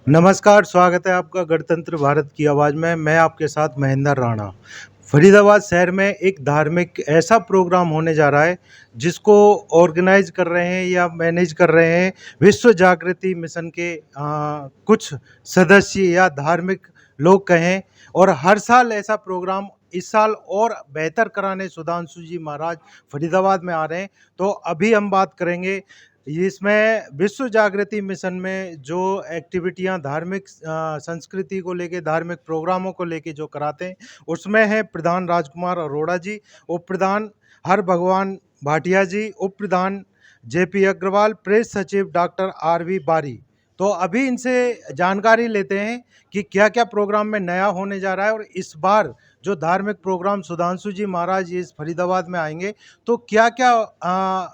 नमस्कार, स्वागत है आपका गणतंत्र भारत की आवाज़ में। मैं आपके साथ महेंद्र राणा। फरीदाबाद शहर में एक धार्मिक ऐसा प्रोग्राम होने जा रहा है, जिसको ऑर्गेनाइज़ कर रहे हैं या मैनेज कर रहे हैं विश्व जागृति मिशन के कुछ सदस्य या धार्मिक लोग कहें। और हर साल ऐसा प्रोग्राम इस साल और बेहतर कराने सुधांशु जी महाराज फरीदाबाद में आ रहे हैं। तो अभी हम बात करेंगे ये इसमें विश्व जागृति मिशन में जो एक्टिविटियां धार्मिक संस्कृति को लेके, धार्मिक प्रोग्रामों को लेके जो कराते हैं, उसमें है प्रधान राजकुमार अरोड़ा जी, उप प्रधान हर भगवान भाटिया जी, उप प्रधान जेपी अग्रवाल, प्रेस सचिव डॉक्टर आरवी बारी। तो अभी इनसे जानकारी लेते हैं कि क्या क्या प्रोग्राम में नया होने जा रहा है, और इस बार जो धार्मिक प्रोग्राम सुधांशु जी महाराज इस फरीदाबाद में आएंगे तो क्या क्या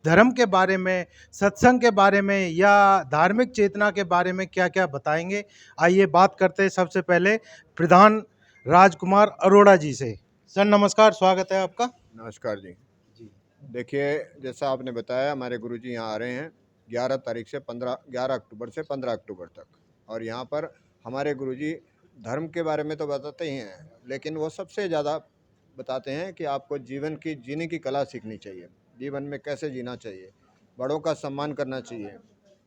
धर्म के बारे में, सत्संग के बारे में या धार्मिक चेतना के बारे में क्या-क्या बताएँगे। आइए बात करते हैं सबसे पहले प्रधान राजकुमार अरोड़ा जी से। सर नमस्कार, स्वागत है आपका। नमस्कार जी। जी। देखिए, जैसा आपने बताया हमारे गुरुजी यहाँ आ रहे हैं 11 तारीख से 11 अक्टूबर से 15 अक्टूबर तक। और यहाँ पर हमारे गुरुजी धर्म के बारे में तो बताते ही हैं, लेकिन वो सबसे ज़्यादा बताते हैं कि आपको जीवन की जीने की कला सीखनी चाहिए, जीवन में कैसे जीना चाहिए, बड़ों का सम्मान करना चाहिए,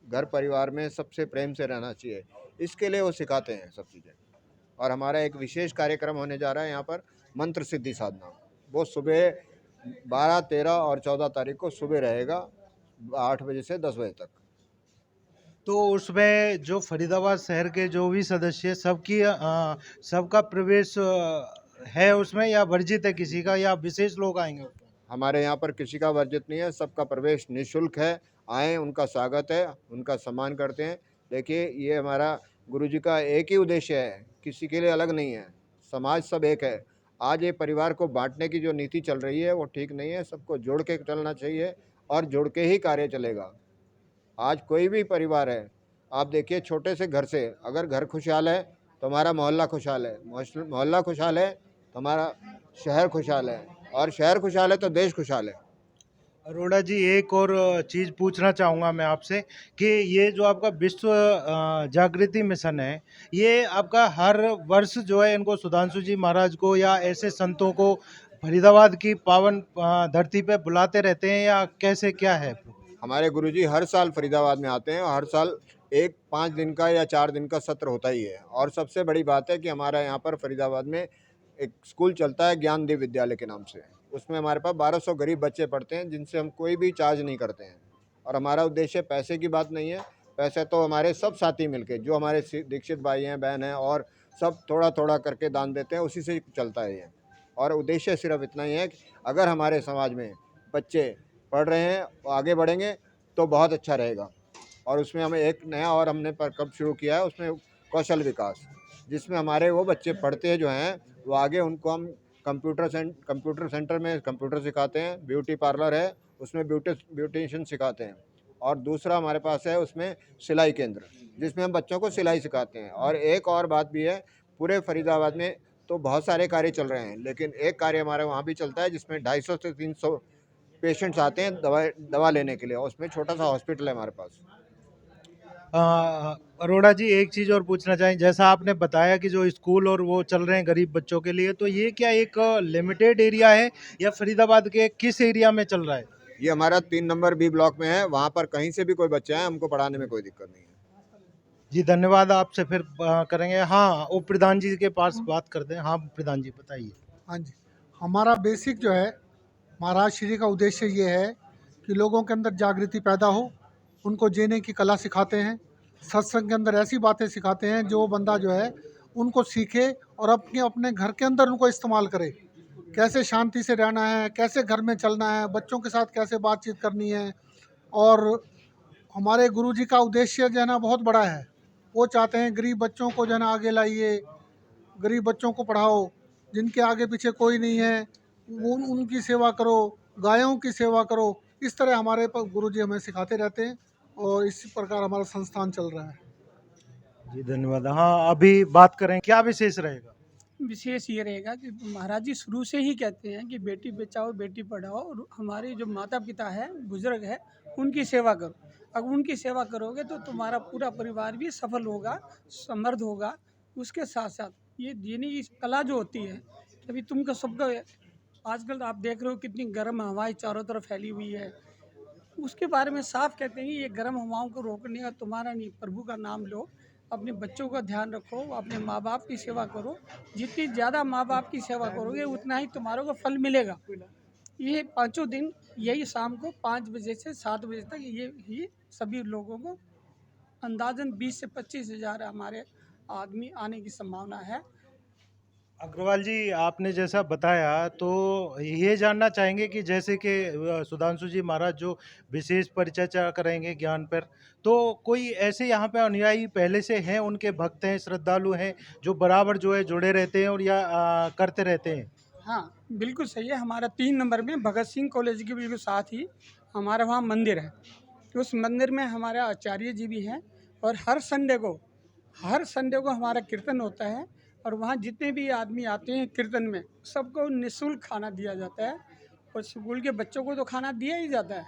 घर परिवार में सबसे प्रेम से रहना चाहिए। इसके लिए वो सिखाते हैं सब चीज़ें। और हमारा एक विशेष कार्यक्रम होने जा रहा है यहाँ पर, मंत्र सिद्धि साधना। वो सुबह 12, 13 और 14 तारीख को सुबह रहेगा 8 बजे से 10 बजे तक। तो उसमें जो फरीदाबाद शहर के जो भी सदस्य सबका प्रवेश है उसमें, या वर्जित है किसी का, या विशेष लोग आएँगे उसमें? हमारे यहाँ पर किसी का वर्जित नहीं है, सबका प्रवेश निःशुल्क है। आएँ, उनका स्वागत है, उनका सम्मान करते हैं। देखिए, ये हमारा गुरुजी का एक ही उद्देश्य है, किसी के लिए अलग नहीं है, समाज सब एक है। आज ये परिवार को बाँटने की जो नीति चल रही है वो ठीक नहीं है, सबको जोड़ के चलना चाहिए और जोड़ के ही कार्य चलेगा। आज कोई भी परिवार है, आप देखिए, छोटे से घर से अगर घर खुशहाल है तो हमारा मोहल्ला खुशहाल है, मोहल्ला खुशहाल है तो हमारा शहर खुशहाल है, और शहर खुशहाल है तो देश खुशहाल है। अरोड़ा जी, एक और चीज़ पूछना चाहूँगा मैं आपसे कि ये जो आपका विश्व जागृति मिशन है, ये आपका हर वर्ष जो है इनको सुधांशु जी महाराज को या ऐसे संतों को फरीदाबाद की पावन धरती पे बुलाते रहते हैं, या कैसे क्या है? हमारे गुरुजी हर साल फरीदाबाद में आते हैं और हर साल एक 5 दिन का या 4 दिन का सत्र होता ही है। और सबसे बड़ी बात है कि हमारा यहाँ पर फरीदाबाद में एक स्कूल चलता है, ज्ञानदेव विद्यालय के नाम से। उसमें हमारे पास 1200 गरीब बच्चे पढ़ते हैं, जिनसे हम कोई भी चार्ज नहीं करते हैं। और हमारा उद्देश्य पैसे की बात नहीं है, पैसे तो हमारे सब साथी मिलके, जो हमारे दीक्षित भाई हैं, बहन हैं, और सब थोड़ा थोड़ा करके दान देते हैं, उसी से चलता है ये। और उद्देश्य सिर्फ इतना ही है कि अगर हमारे समाज में बच्चे पढ़ रहे हैं, आगे बढ़ेंगे तो बहुत अच्छा रहेगा। और उसमें हमें एक नया और हमने पर कब शुरू किया है, उसमें कौशल विकास, जिसमें हमारे वो बच्चे पढ़ते हैं जो हैं, वो आगे उनको हम कंप्यूटर सेंटर में कंप्यूटर सिखाते हैं, ब्यूटी पार्लर है उसमें ब्यूटिशियन सिखाते हैं। और दूसरा हमारे पास है उसमें सिलाई केंद्र, जिसमें हम बच्चों को सिलाई सिखाते हैं। और एक और बात भी है, पूरे फरीदाबाद में तो बहुत सारे कार्य चल रहे हैं, लेकिन एक कार्य हमारे वहाँ भी चलता है जिसमें 250 से 300 पेशेंट्स आते हैं दवा लेने के लिए। उसमें छोटा सा हॉस्पिटल है हमारे पास। अरोड़ा जी, एक चीज़ और पूछना चाहें, जैसा आपने बताया कि जो स्कूल और वो चल रहे हैं गरीब बच्चों के लिए, तो ये क्या एक लिमिटेड एरिया है या फरीदाबाद के किस एरिया में चल रहा है? ये हमारा 3 नंबर बी ब्लॉक में है, वहाँ पर कहीं से भी कोई बच्चा है, हमको पढ़ाने में कोई दिक्कत नहीं है। जी धन्यवाद, आपसे फिर करेंगे। हाँ, उप प्रधान जी के पास बात करते हैं। हाँ प्रधान जी बताइए। हाँ जी, हमारा बेसिक जो है महाराज श्री का उद्देश्य ये है कि लोगों के अंदर जागृति पैदा हो, उनको जीने की कला सिखाते हैं। सत्संग के अंदर ऐसी बातें सिखाते हैं जो बंदा जो है उनको सीखे और अपने अपने घर के अंदर उनको इस्तेमाल करे। कैसे शांति से रहना है, कैसे घर में चलना है, बच्चों के साथ कैसे बातचीत करनी है। और हमारे गुरुजी का उद्देश्य जो है ना बहुत बड़ा है। वो चाहते हैं गरीब बच्चों को जो है ना आगे लाइए, गरीब बच्चों को पढ़ाओ, जिनके आगे पीछे कोई नहीं है उनकी सेवा करो, गायों की सेवा करो। इस तरह हमारे गुरुजी हमें सिखाते रहते हैं और इसी प्रकार हमारा संस्थान चल रहा है। जी धन्यवाद। हाँ, अभी बात करें क्या विशेष रहेगा? विशेष ये रहेगा कि महाराज जी शुरू से ही कहते हैं कि बेटी बचाओ बेटी पढ़ाओ, और हमारे जो माता पिता है बुजुर्ग है उनकी सेवा करो। अगर उनकी सेवा करोगे तो तुम्हारा पूरा परिवार भी सफल होगा, समृद्ध होगा। उसके साथ साथ ये जीने की कला जो होती है, अभी तुमको सबको आजकल आप देख रहे हो कितनी गर्म हवाएं चारों तरफ फैली हुई है। उसके बारे में साफ कहते हैं कि ये गर्म हवाओं को रोकने का तुम्हारा नहीं, प्रभु का नाम लो, अपने बच्चों का ध्यान रखो, अपने माँ बाप की सेवा करो। जितनी ज़्यादा माँ बाप की सेवा करोगे उतना ही तुम्हारे को फल मिलेगा। ये पाँचों दिन यही शाम को 5 बजे से 7 बजे तक ये ही सभी लोगों को अंदाजन 20 से 25 हज़ार हमारे आदमी आने की संभावना है। अग्रवाल जी, आपने जैसा बताया तो ये जानना चाहेंगे कि जैसे कि सुधांशु जी महाराज जो विशेष परिचर्चा करेंगे ज्ञान पर, तो कोई ऐसे यहाँ पे अनुयायी पहले से हैं, उनके भक्त हैं, श्रद्धालु हैं, जो बराबर जो है जुड़े रहते हैं और या करते रहते हैं? हाँ, बिल्कुल सही है। हमारा 3 नंबर में भगत सिंह कॉलेज के बिल्कुल साथ ही हमारा वहाँ मंदिर है। उस मंदिर में हमारे आचार्य जी भी हैं और हर संडे को हमारा कीर्तन होता है और वहाँ जितने भी आदमी आते हैं कीर्तन में, सबको निःशुल्क खाना दिया जाता है और स्कूल के बच्चों को तो खाना दिया ही जाता है।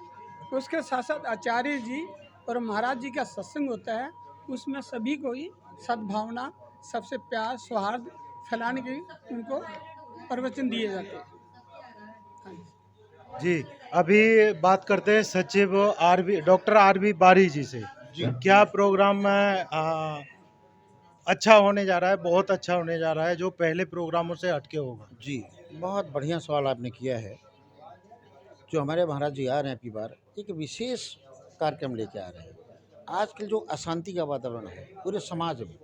उसके साथ साथ आचार्य जी और महाराज जी का सत्संग होता है, उसमें सभी को ही सद्भावना, सबसे प्यार, सौहार्द फैलाने के उनको प्रवचन दिए जाते हैं। हाँ जी। जी, अभी बात करते हैं सचिव डॉक्टर आर.बी. बारी जी से। क्या प्रोग्राम में अच्छा होने जा रहा है, बहुत अच्छा होने जा रहा है, जो पहले प्रोग्रामों से हटके होगा? जी, बहुत बढ़िया सवाल आपने किया है। जो हमारे महाराज जी आ रहे हैं, अबकी बार एक विशेष कार्यक्रम लेके आ रहे हैं। आजकल जो अशांति का वातावरण है पूरे समाज में,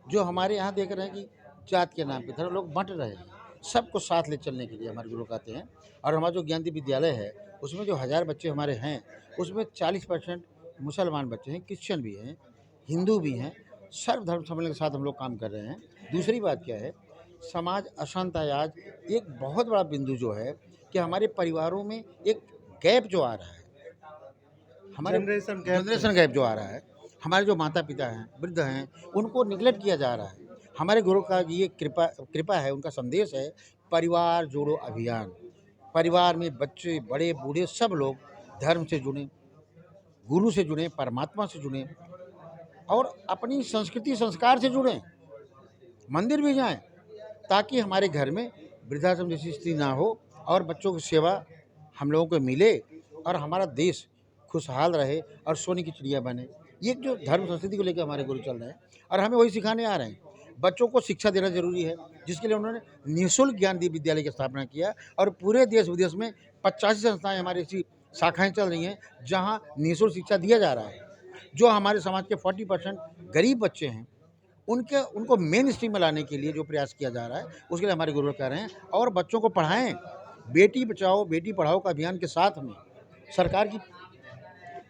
जो हमारे यहाँ देख रहे हैं कि जात के नाम पे धर्म लोग बंट रहे हैं, सबको साथ ले चलने के लिए हमारे गुरु कहते हैं। और हमारा जो ज्ञानदीप विद्यालय है, उसमें जो 1000 बच्चे हमारे हैं, उसमें 40% मुसलमान बच्चे हैं, क्रिश्चियन भी हैं, हिंदू भी हैं। सर्व धर्म सम्मेलन के साथ हम लोग काम कर रहे हैं। दूसरी बात क्या है, समाज अशांत है आज। एक बहुत बड़ा बिंदु जो है कि हमारे परिवारों में एक गैप जो आ रहा है, हमारे जनरेशन गैप जो आ रहा है, हमारे जो माता पिता हैं, वृद्ध हैं, उनको निगलेक्ट किया जा रहा है। हमारे गुरु का ये कृपा है, उनका संदेश है, परिवार जोड़ो अभियान। परिवार में बच्चे, बड़े, बूढ़े सब लोग धर्म से जुड़ें, गुरु से जुड़ें, परमात्मा से जुड़ें और अपनी संस्कृति संस्कार से जुड़ें, मंदिर भी जाएं, ताकि हमारे घर में वृद्धाश्रम जैसी स्थिति ना हो और बच्चों की सेवा हम लोगों को मिले और हमारा देश खुशहाल रहे और सोने की चिड़िया बने। ये जो धर्म संस्कृति को लेकर हमारे गुरु चल रहे हैं और हमें वही सिखाने आ रहे हैं। बच्चों को शिक्षा देना जरूरी है, जिसके लिए उन्होंने निःशुल्क ज्ञानदीप विद्यालय की स्थापना किया और पूरे देश विदेश में 85 संस्थाएं हमारी ऐसी शाखाएं चल रही हैं जहां निःशुल्क शिक्षा दिया जा रहा है। जो हमारे समाज के 40% गरीब बच्चे हैं, उनको मेन स्ट्रीम में लाने के लिए जो प्रयास किया जा रहा है, उसके लिए हमारे गुरु कह रहे हैं। और बच्चों को पढ़ाएं, बेटी बचाओ बेटी पढ़ाओ का अभियान के साथ में, सरकार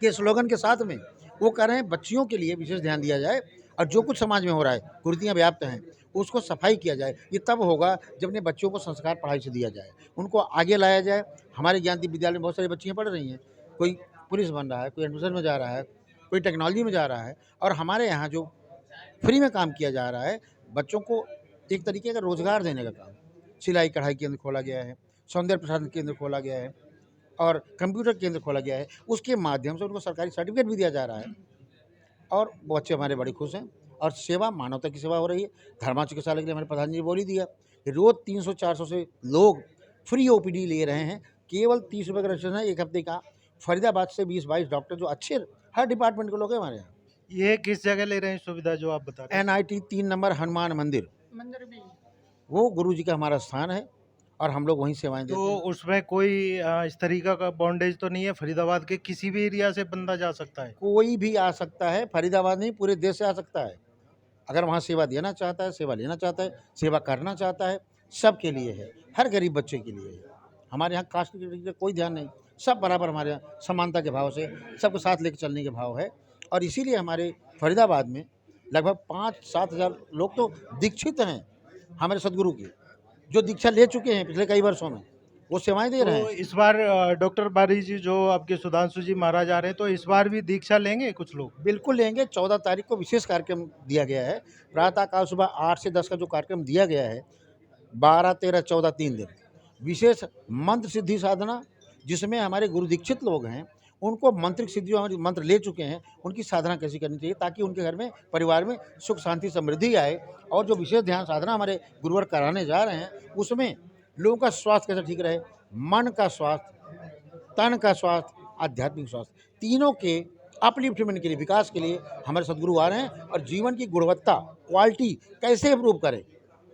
के स्लोगन के साथ में वो कह रहे हैं बच्चियों के लिए विशेष ध्यान दिया जाए और जो कुछ समाज में हो रहा है, कुरीतियाँ व्याप्त हैं, उसको सफाई किया जाए। ये तब होगा जब अपने बच्चों को संस्कार पढ़ाई से दिया जाए, उनको आगे लाया जाए। हमारे ज्ञानदीप विद्यालय में बहुत सारी बच्चियाँ पढ़ रही हैं, कोई पुलिस बन रहा है, कोई एडमिशन में जा रहा है, कोई टेक्नोलॉजी में जा रहा है। और हमारे यहाँ जो फ्री में काम किया जा रहा है, बच्चों को एक तरीके का रोजगार देने का काम, सिलाई कढ़ाई केंद्र खोला गया है, सौंदर्य प्रसाधन केंद्र खोला गया है और कंप्यूटर केंद्र खोला गया है। उसके माध्यम से उनको सरकारी सर्टिफिकेट भी दिया जा रहा है और बच्चे हमारे बड़े खुश हैं। और सेवा, मानवता की सेवा हो रही है। धर्मा चिकित्सालय के लिए हमारे प्रधान जी बोल ही दिया कि रोज़ 300-400 से लोग फ्री ओपीडी ले रहे हैं। केवल 30 रुपये का रजिस्ट्रेशन है 1 हफ्ते का। फरीदाबाद से 20-22 डॉक्टर जो अच्छे हर डिपार्टमेंट के लोग हैं हमारे यहाँ। ये किस जगह ले रहे हैं सुविधा जो आप बता रहे हैं? NIT 3 नंबर हनुमान मंदिर भी वो गुरु जी का हमारा स्थान है और हम लोग वहीं सेवाएं देते तो हैं। उसमें कोई इस तरीका का बॉन्डेज तो नहीं है? फरीदाबाद के किसी भी एरिया से बंदा जा सकता है? कोई भी आ सकता है, फरीदाबाद नहीं पूरे देश से आ सकता है। अगर वहाँ सेवा देना चाहता है, सेवा लेना चाहता है, सेवा करना चाहता है, सबके लिए है, हर गरीब बच्चे के लिए है। हमारे यहाँ कास्ट का कोई ध्यान नहीं, सब बराबर हमारे यहाँ समानता के भाव से सबको साथ लेकर चलने के भाव है। और इसीलिए हमारे फरीदाबाद में लगभग 5-7 हज़ार लोग तो दीक्षित हैं हमारे सदगुरु की, जो दीक्षा ले चुके हैं पिछले कई वर्षों में, वो सेवाएं दे रहे तो हैं। इस बार डॉक्टर बारी जी जो आपके सुधांशु जी महाराज आ रहे हैं, तो इस बार भी दीक्षा लेंगे कुछ लोग? बिल्कुल लेंगे। 14 तारीख को विशेष कार्यक्रम दिया गया है। प्रातःकाल सुबह 8 से 10 का जो कार्यक्रम दिया गया है, 12, 13, 14 3 दिन विशेष मंत्र सिद्धि साधना, जिसमें हमारे गुरु दीक्षित लोग हैं, उनको मंत्रिक सिद्धि जो हमारे मंत्र ले चुके हैं उनकी साधना कैसी करनी चाहिए, ताकि उनके घर में परिवार में सुख शांति समृद्धि आए। और जो विशेष ध्यान साधना हमारे गुरुवर कराने जा रहे हैं उसमें लोगों का स्वास्थ्य कैसे ठीक रहे, मन का स्वास्थ्य, तन का स्वास्थ्य, आध्यात्मिक स्वास्थ्य, तीनों के अपलिफ्टमेंट के लिए, विकास के लिए हमारे सदगुरु आ रहे हैं। और जीवन की गुणवत्ता, क्वालिटी कैसे इम्प्रूव करें,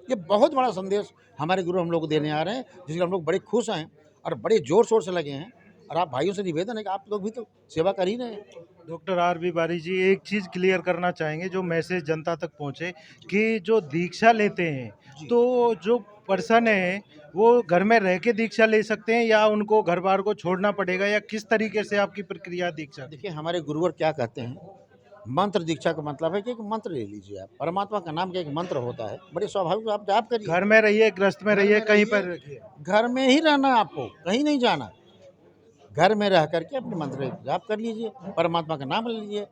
ये बहुत बड़ा संदेश हमारे गुरु हम लोग को देने आ रहे हैं, जिसके हम लोग बड़े खुश हैं और बड़े जोर शोर से लगे हैं। और आप भाइयों से निवेदन है कि आप लोग भी तो सेवा कर ही रहे हैं। डॉक्टर आर बी बारी जी, एक चीज़ क्लियर करना चाहेंगे जो मैसेज जनता तक पहुंचे कि जो दीक्षा लेते हैं जी। तो जो पर्सन है वो घर में रह के दीक्षा ले सकते हैं या उनको घर बार को छोड़ना पड़ेगा, या किस तरीके से आपकी प्रक्रिया है दीक्षा की? देखिए हमारे गुरुवर क्या कहते हैं, मंत्र दीक्षा का मतलब है कि एक मंत्र ले लीजिए आप, परमात्मा का नाम का एक मंत्र होता है, बड़े स्वाभाविक आप जाप करिए। घर में रहिए, गृहस्थ में घर रहिए, में कहीं रहिए। पर रहिए। घर में ही रहना है आपको, कहीं नहीं जाना। घर में रह करके अपने मंत्र जाप कर लीजिए, परमात्मा का नाम ले लीजिए।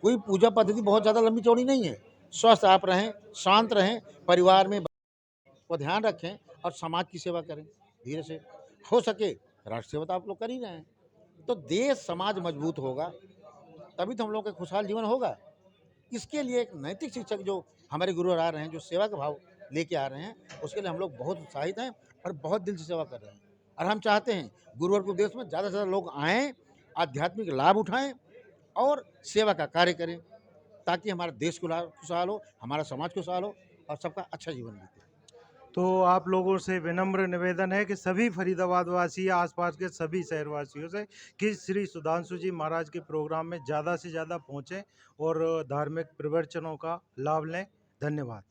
कोई पूजा पद्धति बहुत ज़्यादा लंबी चौड़ी नहीं है। स्वस्थ आप रहें, शांत रहें, परिवार में को ध्यान रखें और समाज की सेवा करें। धीरे से हो सके राष्ट्र सेवा तो आप लोग कर ही रहे हैं, तो देश समाज मजबूत होगा, तभी तो हम लोग का खुशहाल जीवन होगा। इसके लिए एक नैतिक शिक्षक जो हमारे गुरु आ रहे हैं, जो सेवा का भाव लेके आ रहे हैं, उसके लिए हम लोग बहुत उत्साहित हैं और बहुत दिल से सेवा कर रहे हैं। और हम चाहते हैं गुरुवर के उपदेश में ज़्यादा से ज़्यादा लोग आएँ, आध्यात्मिक लाभ उठाएं और सेवा का कार्य करें, ताकि हमारा देश खुशहाल हो, हमारा समाज खुशहाल हो और सबका अच्छा जीवन बीते। तो आप लोगों से विनम्र निवेदन है कि सभी फरीदाबाद वासी या आसपास के सभी शहरवासियों से कि श्री सुधांशु जी महाराज के प्रोग्राम में ज़्यादा से ज़्यादा पहुँचें और धार्मिक प्रवचनों का लाभ लें। धन्यवाद।